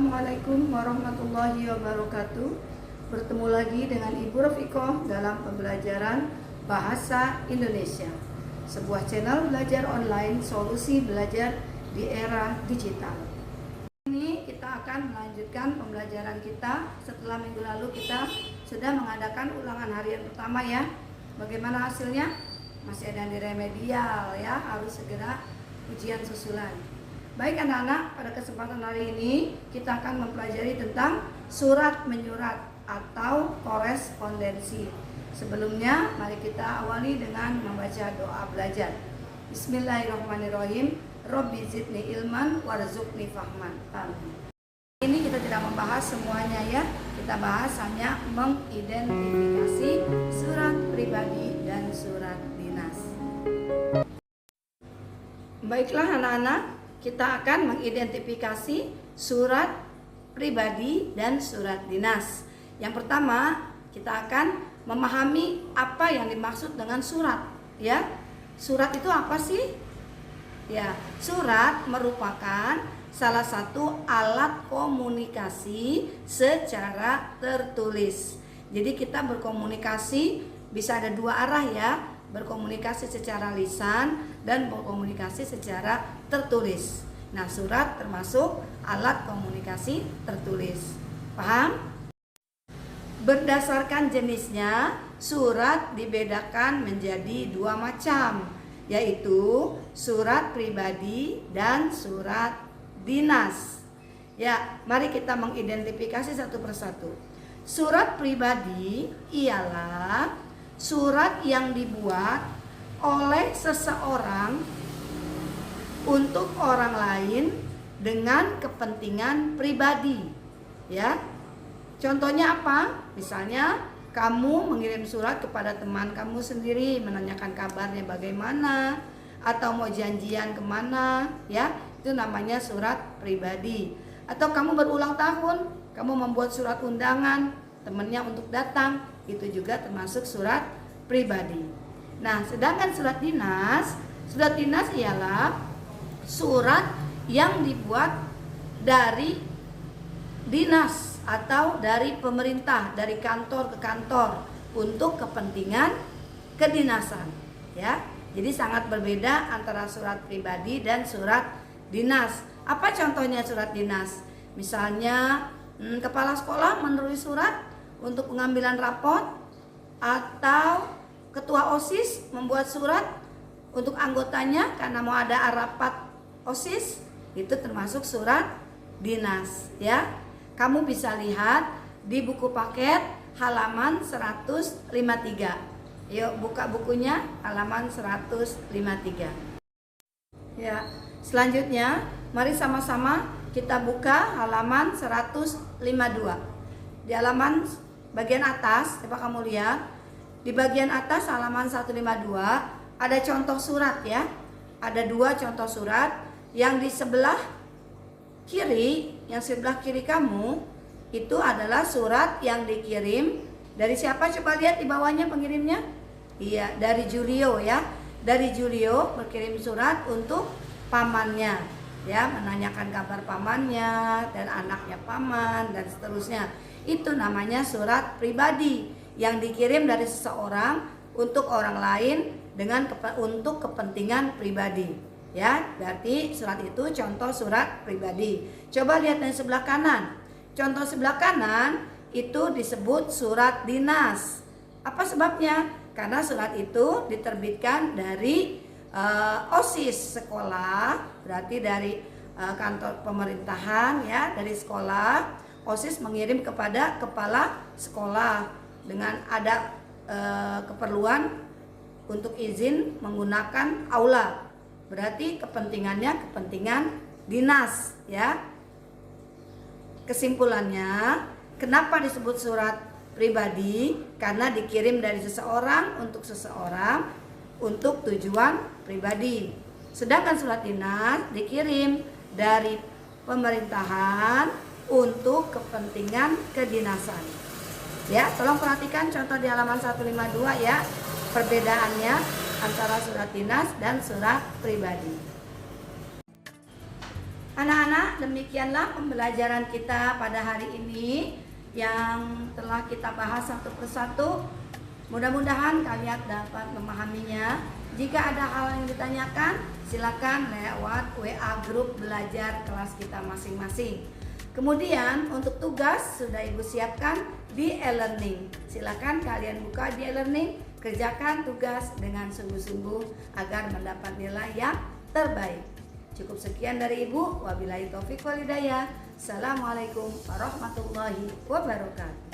Assalamualaikum warahmatullahi wabarakatuh. Bertemu lagi dengan Ibu Rafiqah dalam pembelajaran Bahasa Indonesia, sebuah channel belajar online solusi belajar di era digital. Ini kita akan melanjutkan pembelajaran kita. Setelah minggu lalu kita sudah mengadakan ulangan harian pertama ya. Bagaimana hasilnya? Masih ada di remedial ya, harus segera ujian susulan. Baik anak-anak, pada kesempatan hari ini kita akan mempelajari tentang surat menyurat atau korespondensi. Sebelumnya mari kita awali dengan membaca doa belajar. Bismillahirrahmanirrahim. Robbi zidni ilman warzuqni fahman. Amin. Ini kita tidak membahas semuanya ya. Kita bahas hanya mengidentifikasi surat pribadi dan surat dinas. Baiklah anak-anak, kita akan mengidentifikasi surat pribadi dan surat dinas. Yang pertama, kita akan memahami apa yang dimaksud dengan surat, ya. Surat itu apa sih? Ya, surat merupakan salah satu alat komunikasi secara tertulis. Jadi kita berkomunikasi bisa ada dua arah ya, berkomunikasi secara lisan dan berkomunikasi secara tertulis. Nah, surat termasuk alat komunikasi tertulis. Paham? Berdasarkan jenisnya, surat dibedakan menjadi dua macam, yaitu surat pribadi dan surat dinas. Ya, mari kita mengidentifikasi satu persatu. Surat pribadi ialah surat yang dibuat oleh seseorang untuk orang lain dengan kepentingan pribadi. Ya. Contohnya apa? Misalnya kamu mengirim surat kepada teman kamu sendiri menanyakan kabarnya bagaimana, atau mau janjian kemana, ya, itu namanya surat pribadi. Atau kamu berulang tahun, kamu membuat surat undangan temannya untuk datang, itu juga termasuk surat pribadi. Nah, sedangkan surat dinas ialah surat yang dibuat dari dinas atau dari pemerintah, dari kantor ke kantor untuk kepentingan kedinasan, ya. Jadi sangat berbeda antara surat pribadi dan surat dinas. Apa contohnya surat dinas? Misalnya kepala sekolah menulis surat untuk pengambilan rapot, atau ketua OSIS membuat surat untuk anggotanya karena mau ada rapat OSIS, itu termasuk surat dinas ya. Kamu bisa lihat di buku paket halaman 153. Yuk buka bukunya halaman 153. Ya, selanjutnya mari sama-sama kita buka halaman 152. Di halaman bagian atas, coba kamu lihat. Di bagian atas halaman 152 ada contoh surat ya. Ada dua contoh surat. Yang di sebelah kiri, yang sebelah kiri kamu itu adalah surat yang dikirim dari siapa? Coba lihat di bawahnya pengirimnya. Iya, dari Julio ya. Dari Julio berkirim surat untuk pamannya, ya, menanyakan kabar pamannya dan anaknya paman dan seterusnya. Itu namanya surat pribadi yang dikirim dari seseorang untuk orang lain untuk kepentingan pribadi. Ya, berarti surat itu contoh surat pribadi. Coba lihat dari sebelah kanan. Contoh sebelah kanan itu disebut surat dinas. Apa sebabnya? Karena surat itu diterbitkan dari OSIS sekolah, berarti dari kantor pemerintahan ya, dari sekolah. OSIS mengirim kepada kepala sekolah dengan ada keperluan untuk izin menggunakan aula. Berarti kepentingannya kepentingan dinas ya. Kesimpulannya, kenapa disebut surat pribadi? Karena dikirim dari seseorang untuk tujuan pribadi. Sedangkan surat dinas dikirim dari pemerintahan untuk kepentingan kedinasan. Ya, tolong perhatikan contoh di halaman 152 ya. Perbedaannya antara surat dinas dan surat pribadi. Anak-anak, demikianlah pembelajaran kita pada hari ini yang telah kita bahas satu persatu. Mudah-mudahan kalian dapat memahaminya. Jika ada hal yang ditanyakan, silakan lewat WA grup belajar kelas kita masing-masing. Kemudian untuk tugas sudah Ibu siapkan di e-learning. Silakan kalian buka di e-learning, kerjakan tugas dengan sungguh-sungguh agar mendapat nilai yang terbaik. Cukup sekian dari Ibu. Wabillahi taufiq wal hidayah. Assalamualaikum warahmatullahi wabarakatuh.